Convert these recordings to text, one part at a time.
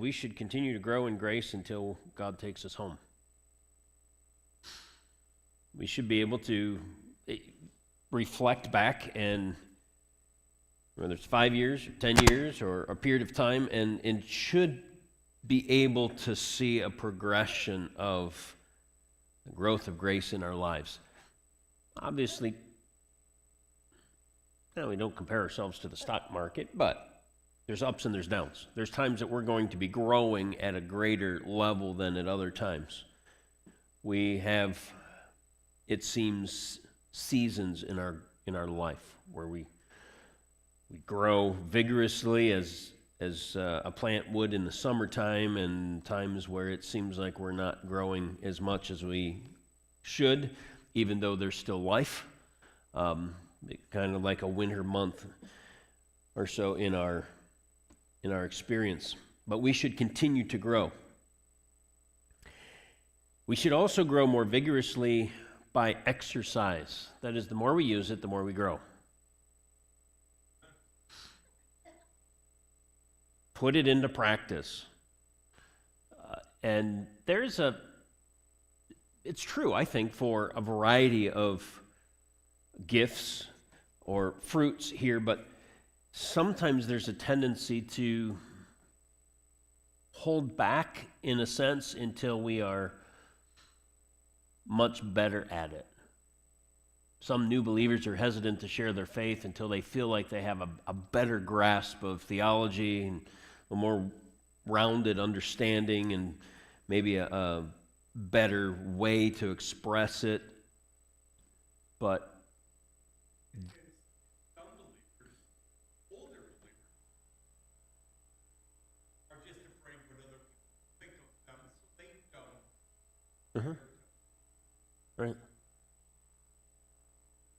we should continue to grow in grace until God takes us home. We should be able to reflect back, and whether it's 5 years, or 10 years, or a period of time, and should be able to see a progression of the growth of grace in our lives. Obviously, we don't compare ourselves to the stock market, but there's ups and there's downs. There's times that we're going to be growing at a greater level than at other times. We have, it seems, seasons in our life where we grow vigorously as a plant would in the summertime, and times where it seems like we're not growing as much as we should, even though there's still life. Kind of like a winter month or so in our experience. But we should continue to grow. We should also grow more vigorously by exercise. That is, the more we use it, the more we grow. Put it into practice. And it's true, I think, for a variety of gifts or fruits here, but sometimes there's a tendency to hold back, in a sense, until we are much better at it. Some new believers are hesitant to share their faith until they feel like they have a better grasp of theology and a more rounded understanding and maybe a better way to express it. But some believers, older believers, are just afraid what other people think of them, so they don't. Right.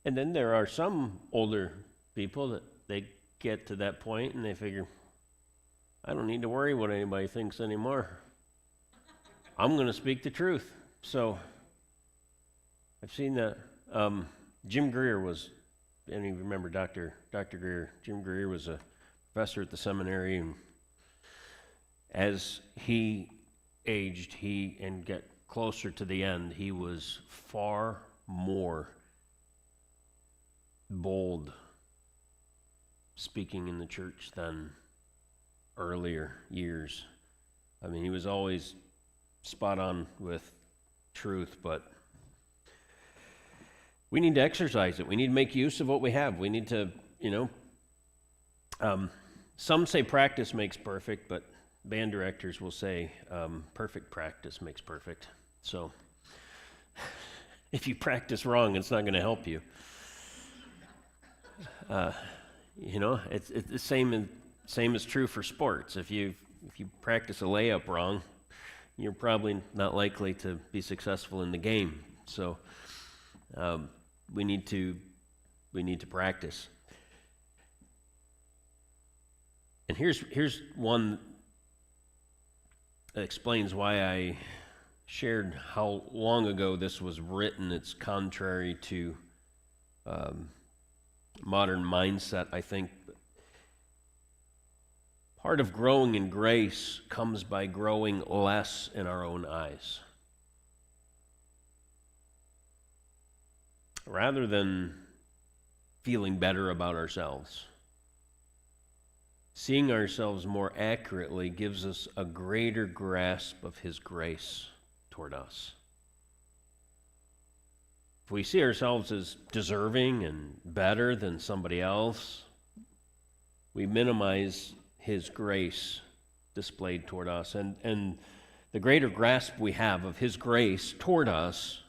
And then there are some older people that they get to that point and they figure, I don't need to worry what anybody thinks anymore. I'm going to speak the truth. So I've seen that. Jim Greer was, and you remember Dr. Greer. Jim Greer was a professor at the seminary, and as he aged, and got closer to the end, he was far more bold speaking in the church than earlier years. I mean, he was always spot on with truth, but we need to exercise it. We need to make use of what we have. We need to, some say practice makes perfect, but band directors will say perfect practice makes perfect. So if you practice wrong, it's not going to help you. It's the same is true for sports. If you practice a layup wrong, you're probably not likely to be successful in the game. So we need to practice. And here's one that explains why I shared how long ago this was written. It's contrary to modern mindset, I think. Part of growing in grace comes by growing less in our own eyes. Rather than feeling better about ourselves, seeing ourselves more accurately gives us a greater grasp of His grace toward us. If we see ourselves as deserving and better than somebody else, we minimize His grace displayed toward us. And the greater grasp we have of His grace toward us,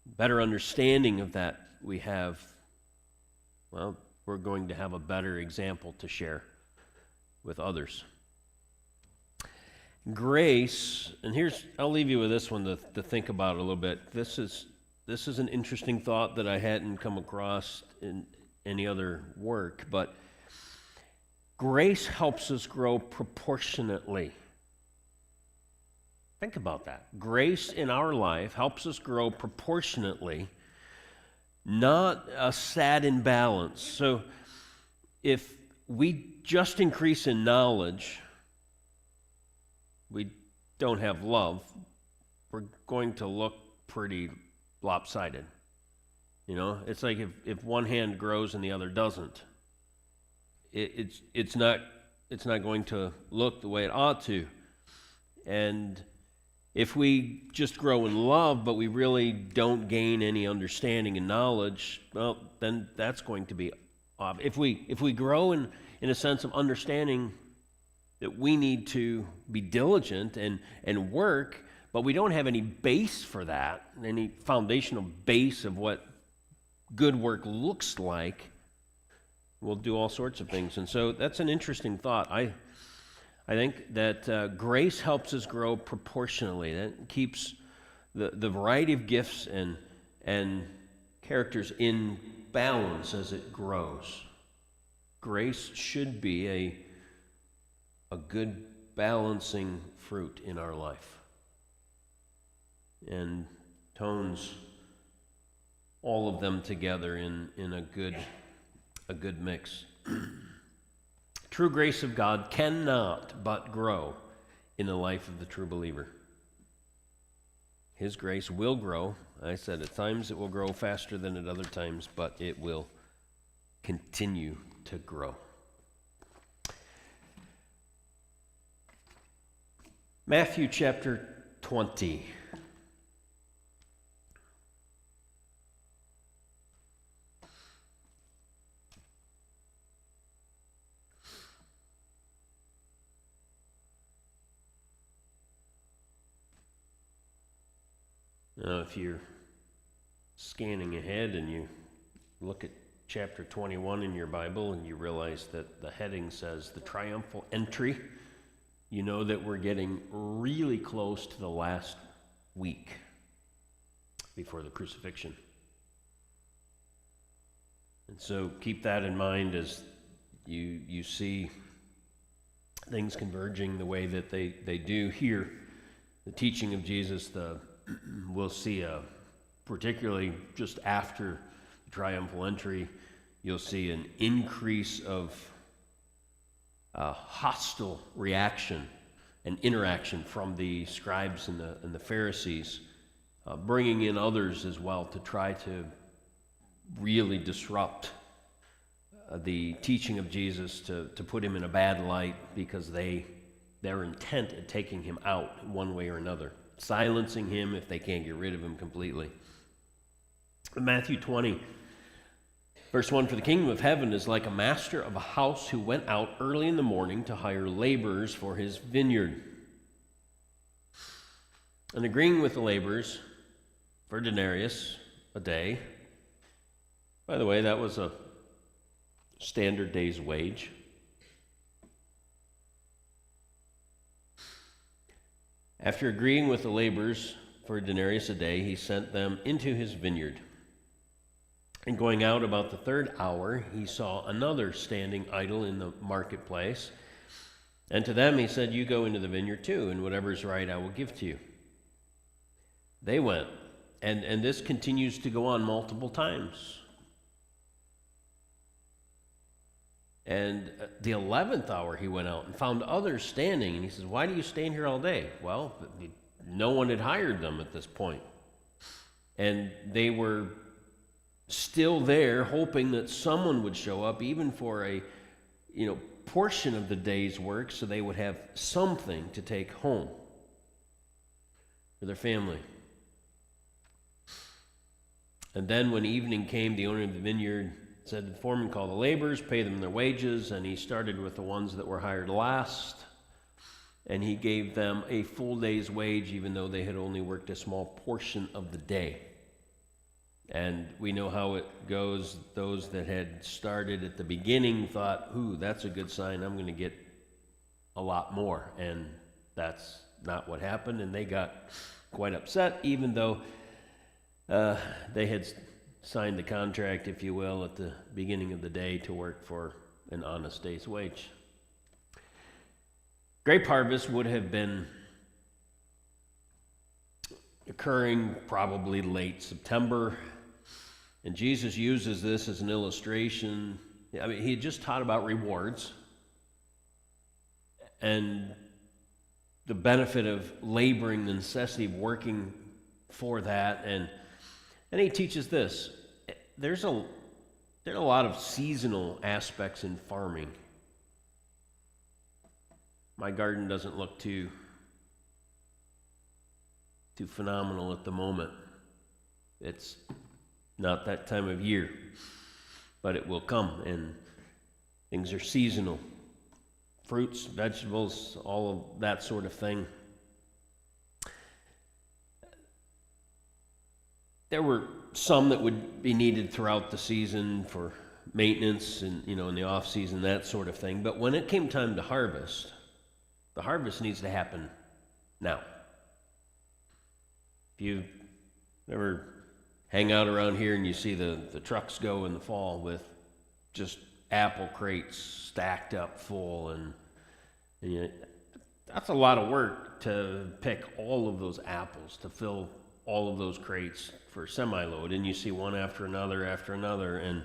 better understanding of that we have, well, we're going to have a better example to share with others. Grace, and I'll leave you with this one to think about a little bit. This is an interesting thought that I hadn't come across in any other work, but grace helps us grow proportionately. Think about that. Grace in our life helps us grow proportionately, not a sad imbalance. So if we just increase in knowledge, we don't have love, we're going to look pretty lopsided. You know, it's like if one hand grows and the other doesn't, it's not going to look the way it ought to. And if we just grow in love, but we really don't gain any understanding and knowledge, well, then that's going to be off. If we grow in a sense of understanding that we need to be diligent and work, but we don't have any base for that, any foundational base of what good work looks like, we'll do all sorts of things. And so that's an interesting thought. I think that grace helps us grow proportionally. That keeps the variety of gifts and characters in balance as it grows. Grace should be a good balancing fruit in our life, and tones all of them together in a good mix. True grace of God cannot but grow in the life of the true believer. His grace will grow. I said at times it will grow faster than at other times, but it will continue to grow. Matthew chapter 20. Now, if you're scanning ahead and you look at chapter 21 in your Bible and you realize that the heading says the triumphal entry, you know that we're getting really close to the last week before the crucifixion. And so keep that in mind as you see things converging the way that they do here. The teaching of Jesus, we'll see, particularly just after the triumphal entry, you'll see an increase of hostile reaction and interaction from the scribes and the Pharisees, bringing in others as well to try to really disrupt the teaching of Jesus, to put him in a bad light because they're intent at taking him out one way or another, silencing him if they can't get rid of him completely. Matthew 20, verse 1, for the kingdom of heaven is like a master of a house who went out early in the morning to hire laborers for his vineyard. And agreeing with the laborers for a denarius a day. By the way, that was a standard day's wage. After agreeing with the laborers for a denarius a day, he sent them into his vineyard. And going out about the third hour, he saw another standing idle in the marketplace. And to them he said, you go into the vineyard too, and whatever is right I will give to you. They went, and this continues to go on multiple times. And at the 11th hour he went out and found others standing, and he says, why do you stand here all day? Well, no one had hired them at this point. And they were still there, hoping that someone would show up, even for a portion of the day's work, so they would have something to take home for their family. And then when evening came, the owner of the vineyard said, the foreman, call the laborers, pay them their wages, and he started with the ones that were hired last, and he gave them a full day's wage, even though they had only worked a small portion of the day. And we know how it goes. Those that had started at the beginning thought, that's a good sign, I'm going to get a lot more. And that's not what happened, and they got quite upset, even though they had signed the contract, if you will, at the beginning of the day to work for an honest day's wage. Grape harvest would have been occurring probably late September, and Jesus uses this as an illustration. I mean, he had just taught about rewards, and the benefit of laboring, the necessity of working for that. And he teaches this. There are a lot of seasonal aspects in farming. My garden doesn't look too phenomenal at the moment. It's not that time of year, but it will come, and things are seasonal. Fruits, vegetables, all of that sort of thing. There were some that would be needed throughout the season for maintenance and, in the off season, that sort of thing. But when it came time to harvest, the harvest needs to happen now. If you ever hang out around here and you see the trucks go in the fall with just apple crates stacked up full, and that's a lot of work to pick all of those apples, to fill all of those crates for semi-load, and you see one after another, and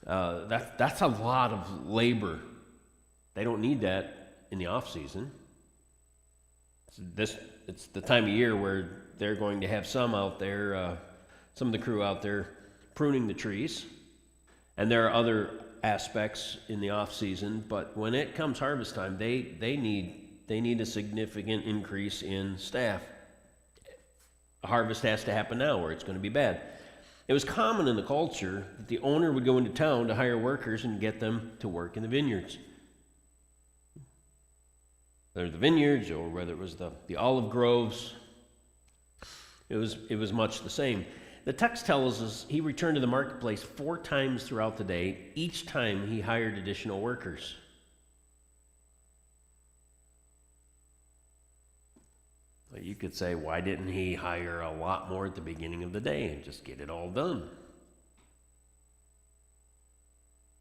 that's a lot of labor. They don't need that in the off season. It's the time of year where they're going to have some out there, some of the crew out there pruning the trees, and there are other aspects in the off season. But when it comes harvest time, they need a significant increase in staff. A harvest has to happen now, or it's going to be bad. It was common in the culture that the owner would go into town to hire workers and get them to work in the vineyards. Whether the vineyards or whether it was the olive groves, it was much the same. The text tells us he returned to the marketplace 4 times throughout the day. Each time he hired additional workers. Well, you could say, why didn't he hire a lot more at the beginning of the day and just get it all done?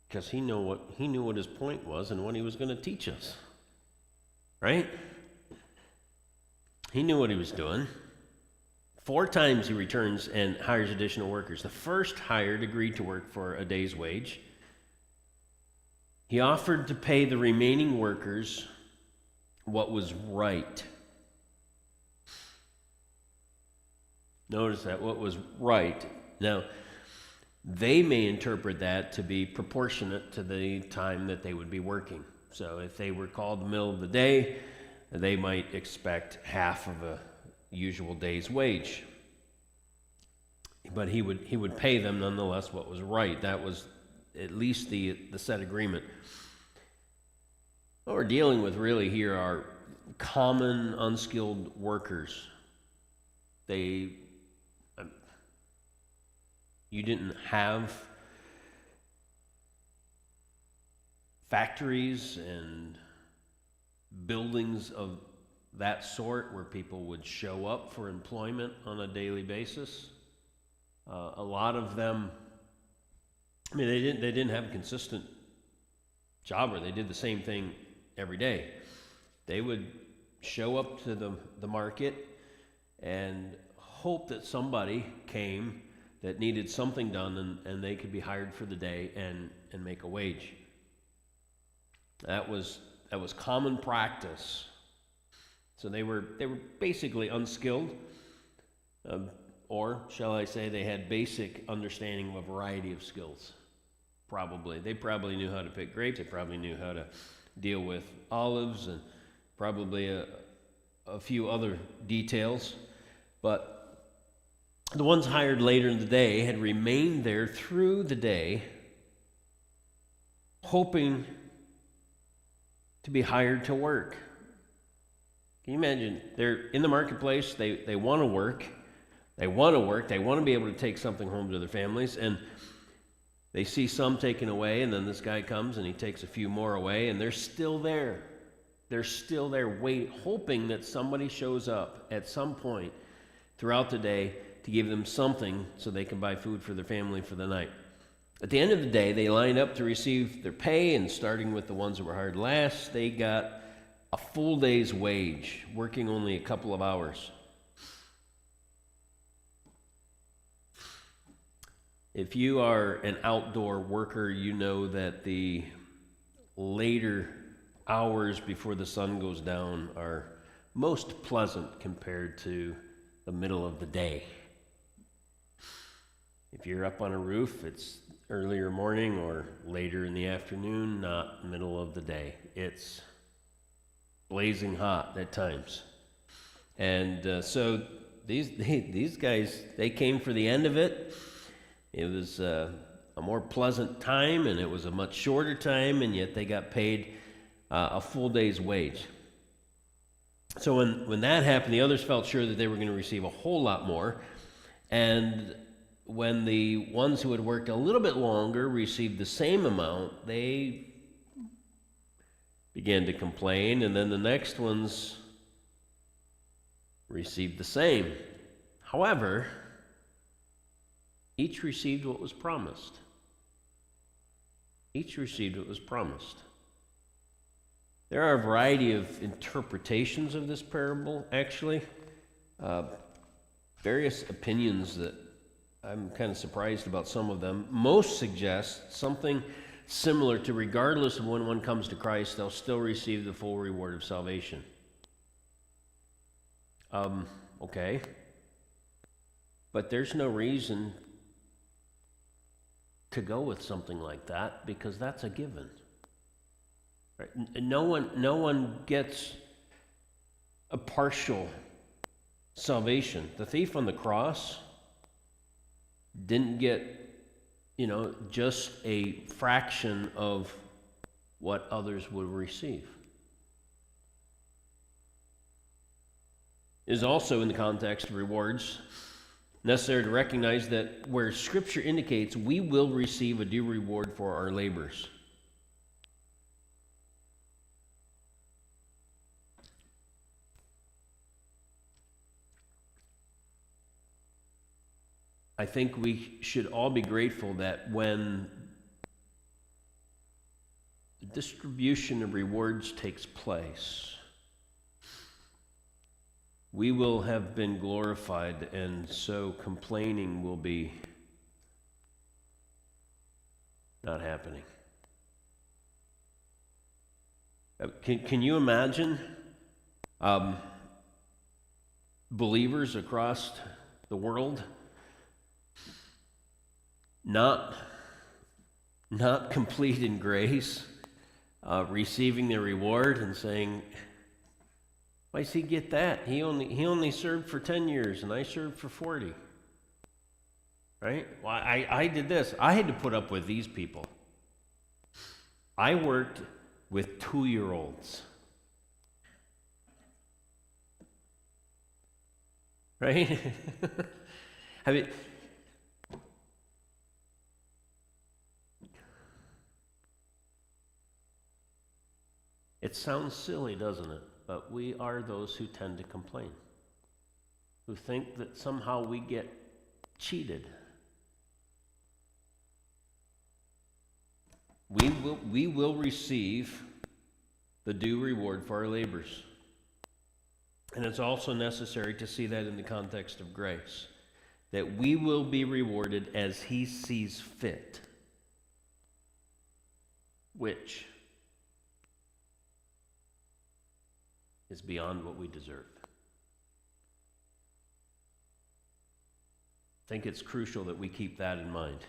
Because he knew what his point was and what he was going to teach us. Right? He knew what he was doing. 4 times he returns and hires additional workers. The first hired agreed to work for a day's wage. He offered to pay the remaining workers what was right. Notice that, what was right. Now, they may interpret that to be proportionate to the time that they would be working. So if they were called the middle of the day, they might expect half of a usual day's wage. But he would pay them nonetheless what was right. That was at least the set agreement. What we're dealing with really here are common unskilled workers. You didn't have factories and buildings of that sort where people would show up for employment on a daily basis. A lot of them, they didn't have a consistent job where they did the same thing every day. They would show up to the market and hope that somebody came that needed something done, and they could be hired for the day and make a wage. That was common practice. So they were basically unskilled, or shall I say they had basic understanding of a variety of skills. They probably knew how to pick grapes. They probably knew how to deal with olives, and probably a few other details. But the ones hired later in the day had remained there through the day, hoping to be hired to work. Can you imagine? They're in the marketplace. They want to work. They want to be able to take something home to their families, and they see some taken away, and then this guy comes and he takes a few more away, and they're still there. They're still there, hoping that somebody shows up at some point throughout the day to give them something so they can buy food for their family for the night. At the end of the day, they lined up to receive their pay, and starting with the ones that were hired last, they got a full day's wage, working only a couple of hours. If you are an outdoor worker, you know that the later hours before the sun goes down are most pleasant compared to the middle of the day. If you're up on a roof, it's earlier morning or later in the afternoon, not middle of the day. It's blazing hot at times. And so these guys, they came for the end of it. It was a more pleasant time, and it was a much shorter time, and yet they got paid a full day's wage. So when that happened, the others felt sure that they were going to receive a whole lot more. And when the ones who had worked a little bit longer received the same amount, they began to complain, and then the next ones received the same. However, each received what was promised. Each received what was promised. There are a variety of interpretations of this parable, actually. Various opinions that I'm kind of surprised about some of them. Most suggest something similar to, regardless of when one comes to Christ, they'll still receive the full reward of salvation. Okay. But there's no reason to go with something like that, because that's a given. Right? No one gets a partial salvation. The thief on the cross didn't get, just a fraction of what others would receive. It is also, in the context of rewards, necessary to recognize that where Scripture indicates we will receive a due reward for our labors. I think we should all be grateful that when the distribution of rewards takes place, we will have been glorified, and so complaining will be not happening. Can you imagine believers across the world not complete in grace, receiving their reward and saying, why does he get that? He only served for 10 years and I served for 40. Right? Well, I did this. I had to put up with these people. I worked with 2-year-olds. Right? I mean, it sounds silly, doesn't it? But we are those who tend to complain, who think that somehow we get cheated. We will receive the due reward for our labors. And it's also necessary to see that in the context of grace, that we will be rewarded as He sees fit, which is beyond what we deserve. I think it's crucial that we keep that in mind.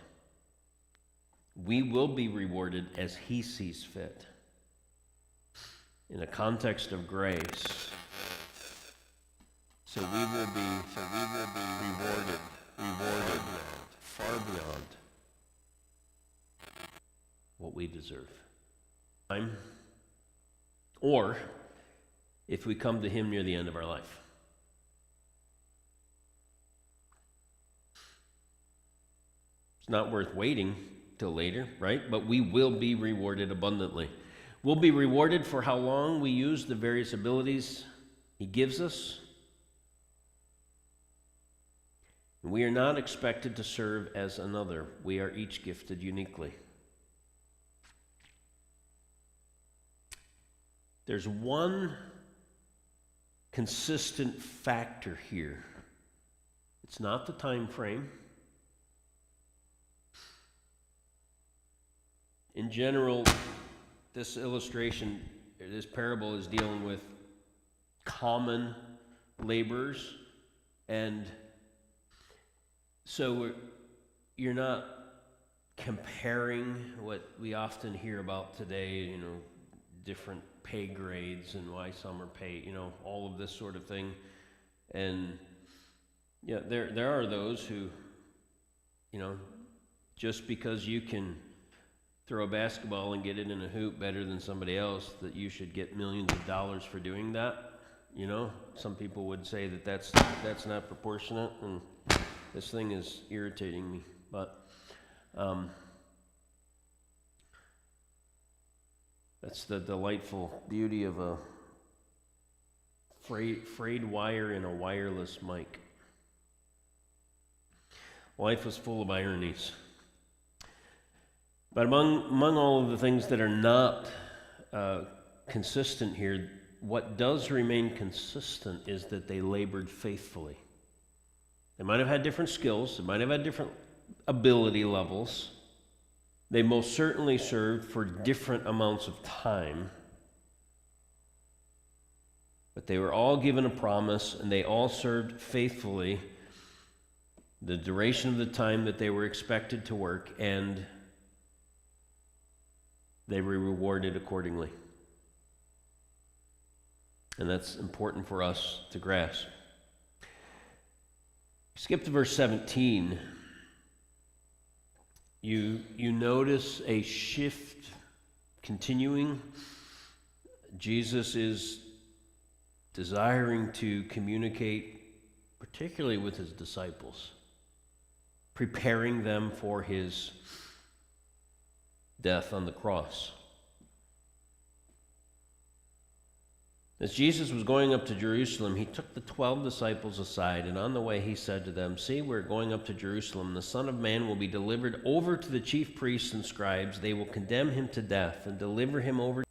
We will be rewarded as He sees fit. In a context of grace, so we will be rewarded far beyond what we deserve. Or if we come to Him near the end of our life. It's not worth waiting till later, right? But we will be rewarded abundantly. We'll be rewarded for how long we use the various abilities He gives us. We are not expected to serve as another. We are each gifted uniquely. There's one consistent factor here. It's not the time frame. In general, this illustration, this parable is dealing with common laborers. And so you're not comparing what we often hear about today, different pay grades and why some are paid, all of this sort of thing. And yeah, there are those who, just because you can throw a basketball and get it in a hoop better than somebody else, that you should get millions of dollars for doing that. Some people would say that that's not proportionate, and this thing is irritating me. But that's the delightful beauty of a frayed wire in a wireless mic. Life is full of ironies. But among all of the things that are not consistent here, what does remain consistent is that they labored faithfully. They might have had different skills, they might have had different ability levels. They most certainly served for different amounts of time. But they were all given a promise, and they all served faithfully the duration of the time that they were expected to work, and they were rewarded accordingly. And that's important for us to grasp. Skip to verse 17. You notice a shift continuing. Jesus is desiring to communicate, particularly with his disciples, preparing them for his death on the cross. As Jesus was going up to Jerusalem, he took the 12 disciples aside, and on the way he said to them, "See, we're going up to Jerusalem. The Son of Man will be delivered over to the chief priests and scribes. They will condemn him to death and deliver him over.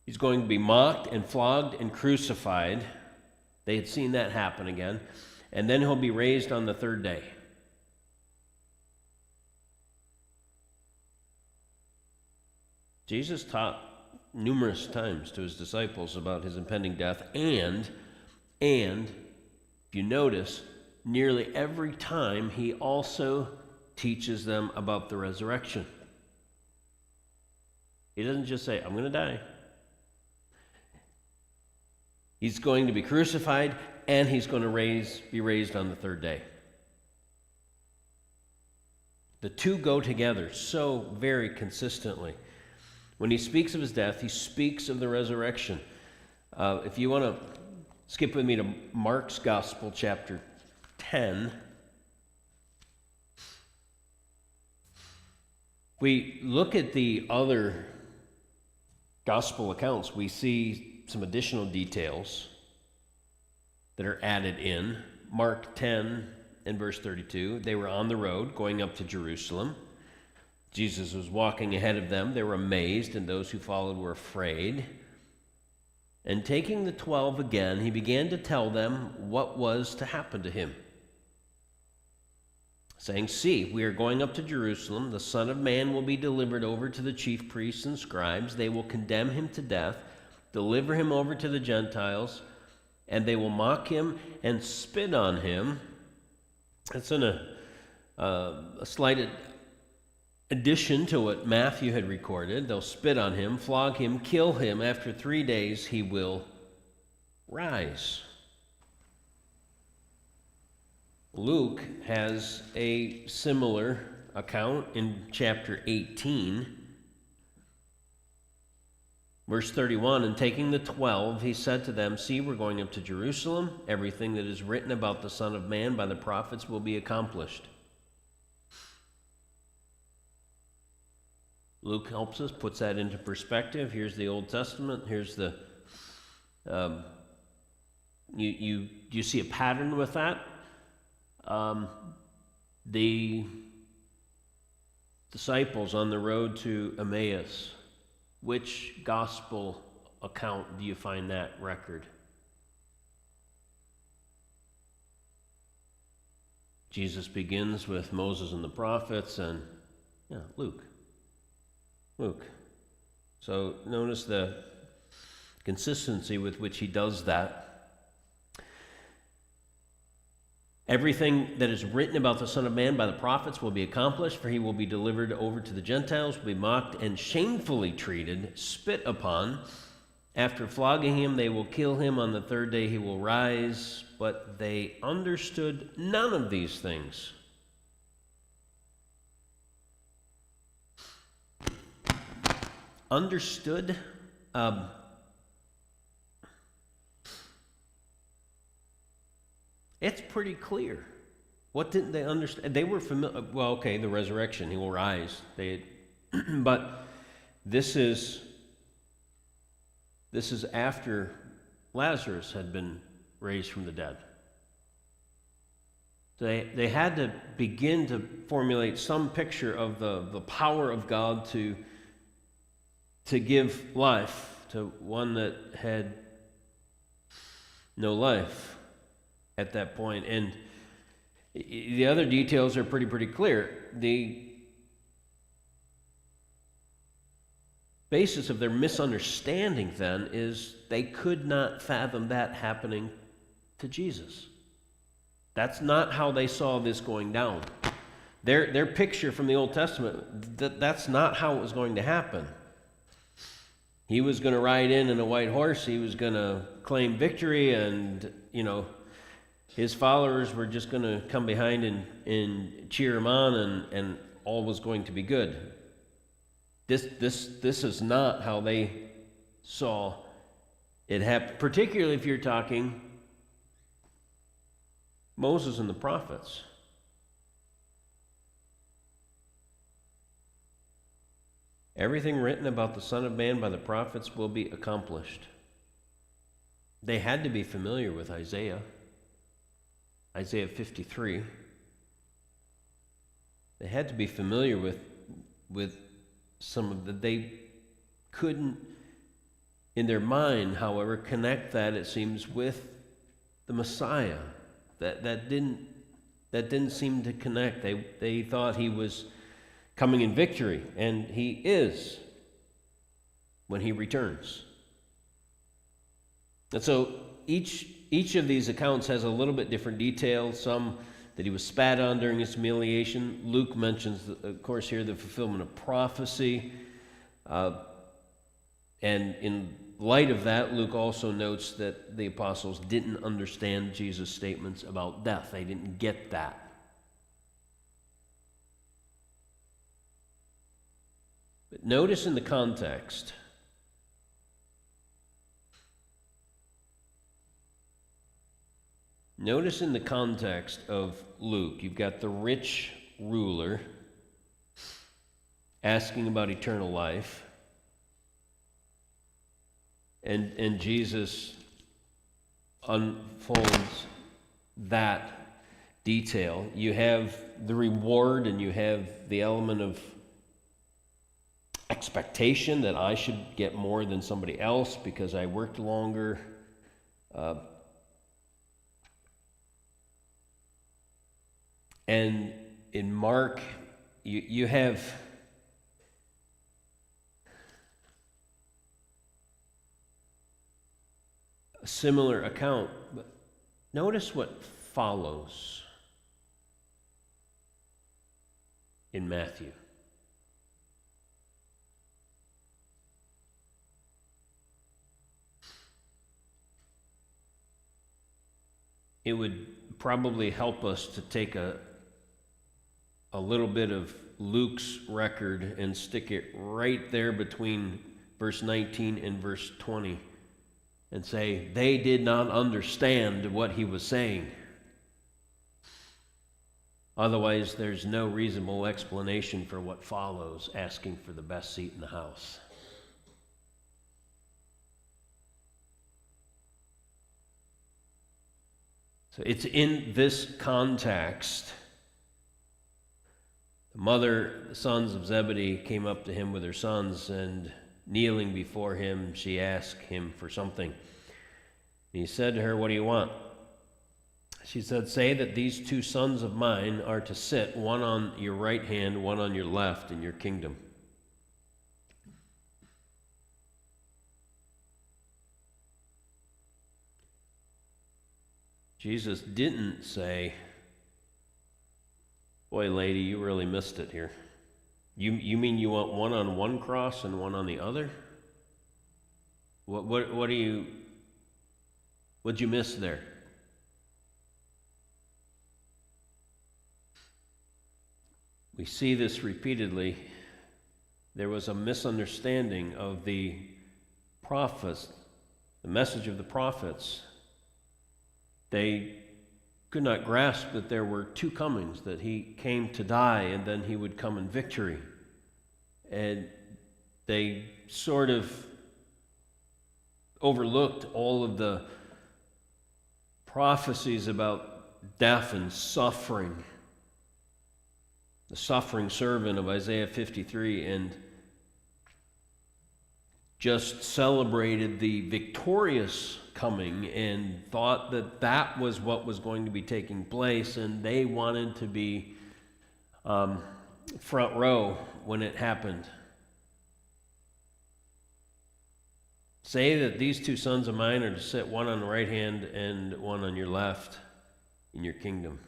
He's going to be mocked and flogged and crucified." They had seen that happen again. "And then he'll be raised on the third day." Jesus taught numerous times to his disciples about his impending death, and if you notice, nearly every time he also teaches them about the resurrection. He doesn't just say, "I'm going to die." He's going to be crucified, and he's going to be raised on the third day. The two go together so very consistently. When he speaks of his death, he speaks of the resurrection. If you want to skip with me to Mark's Gospel, chapter 10. We look at the other Gospel accounts, we see some additional details that are added in. Mark 10 and verse 32, they were on the road going up to Jerusalem. Jesus was walking ahead of them. They were amazed, and those who followed were afraid. And taking the 12 again, he began to tell them what was to happen to him, saying, "See, we are going up to Jerusalem. The Son of Man will be delivered over to the chief priests and scribes. They will condemn him to death, deliver him over to the Gentiles, and they will mock him and spit on him." That's in a slight addition to what Matthew had recorded. They'll spit on him, flog him, kill him. After 3 days he will rise. Luke has a similar account in chapter 18, verse 31. "And taking the 12, he said to them, 'See, we're going up to Jerusalem. Everything that is written about the Son of Man by the prophets will be accomplished.'" Luke helps us, puts that into perspective. Here's the Old Testament. Here's the you see a pattern with that. The disciples on the road to Emmaus, which gospel account do you find that record? Jesus begins with Moses and the prophets, and Luke. So notice the consistency with which he does that. Everything that is written about the Son of Man by the prophets will be accomplished, for he will be delivered over to the Gentiles, will be mocked and shamefully treated, spit upon. After flogging him, they will kill him. On the third day he will rise. But they understood none of these things. Understood? It's pretty clear. What didn't they understand? They were familiar. Well, okay, the resurrection, he will rise. But this is after Lazarus had been raised from the dead. They had to begin to formulate some picture of the power of God to give life to one that had no life at that point. And the other details are pretty clear. The basis of their misunderstanding then is they could not fathom that happening to Jesus. That's not how they saw this going down. Their picture from the Old Testament, that's not how it was going to happen. He was going to ride in a white horse. He was going to claim victory, and, his followers were just going to come behind and cheer him on, and all was going to be good. This is not how they saw it happen, particularly if you're talking Moses and the prophets. Everything written about the Son of Man by the prophets will be accomplished. They had to be familiar with Isaiah 53. They had to be familiar with some of the... They couldn't, in their mind, however, connect that, it seems, with the Messiah. That didn't seem to connect. They thought he was coming in victory, and he is when he returns. And so each of these accounts has a little bit different detail. Some that he was spat on during his humiliation. Luke mentions, of course, here the fulfillment of prophecy. And in light of that, Luke also notes that the apostles didn't understand Jesus' statements about death. They didn't get that. But notice in the context, of Luke, you've got the rich ruler asking about eternal life, and Jesus unfolds that detail. You have the reward, and you have the element of expectation that I should get more than somebody else because I worked longer. And in Mark, you have a similar account, but notice what follows in Matthew. It would probably help us to take a little bit of Luke's record and stick it right there between verse 19 and verse 20 and say, they did not understand what he was saying. Otherwise, there's no reasonable explanation for what follows, asking for the best seat in the house. So it's in this context. The sons of Zebedee came up to him with her sons, and kneeling before him, she asked him for something. And he said to her, "What do you want?" She said, "Say that these two sons of mine are to sit, one on your right hand, one on your left, in your kingdom." Jesus didn't say, Boy, lady, you really missed it here. You mean you want one on one cross and one on the other? What do you, what'd you miss there? We see this repeatedly. There was a misunderstanding of the prophets, the message of the prophets. They could not grasp that there were two comings, that he came to die and then he would come in victory. And they sort of overlooked all of the prophecies about death and suffering. The suffering servant of Isaiah 53, and just celebrated the victorious coming and thought that that was what was going to be taking place, and they wanted to be front row when it happened. Say that these two sons of mine are to sit one on the right hand and one on your left in your kingdom.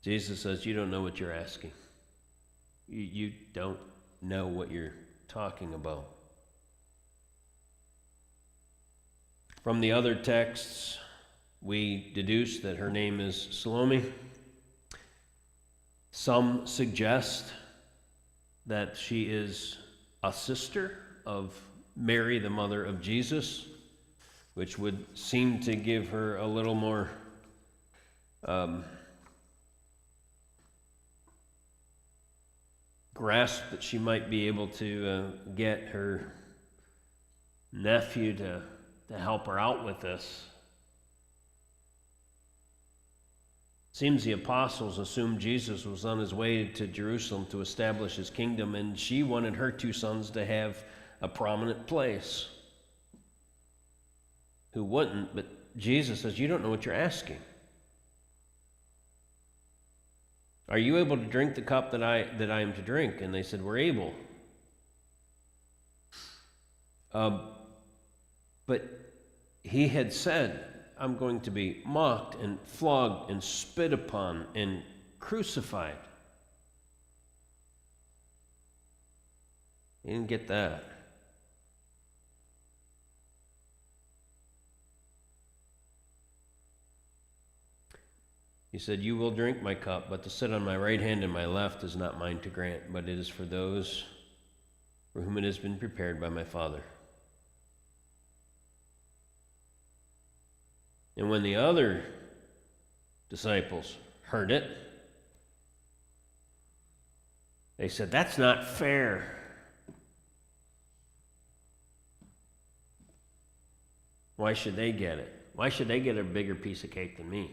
Jesus says, you don't know what you're asking. You don't know what you're talking about. From the other texts, we deduce that her name is Salome. Some suggest that she is a sister of Mary, the mother of Jesus, which would seem to give her a little more grasp that she might be able to get her nephew to help her out with this. Seems the apostles assumed Jesus was on his way to Jerusalem to establish his kingdom, and she wanted her two sons to have a prominent place. Who wouldn't? But Jesus says, you don't know what you're asking. Are you able to drink the cup that I am to drink? And they said, we're able. But he had said, I'm going to be mocked and flogged and spit upon and crucified. He didn't get that. He said, you will drink my cup, but to sit on my right hand and my left is not mine to grant, but it is for those for whom it has been prepared by my Father. And when the other disciples heard it, they said, that's not fair. Why should they get it? Why should they get a bigger piece of cake than me?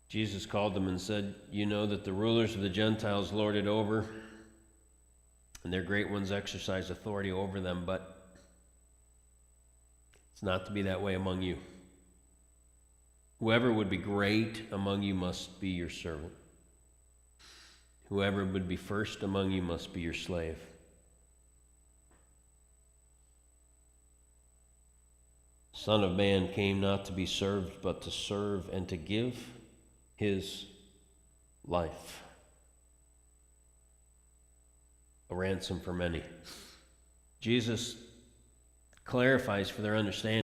Jesus called them and said, you know that the rulers of the Gentiles lord it over, and their great ones exercise authority over them, but it's not to be that way among you. Whoever would be great among you must be your servant. Whoever would be first among you must be your slave. Son of Man came not to be served, but to serve and to give his life, a ransom for many. Jesus clarifies for their understanding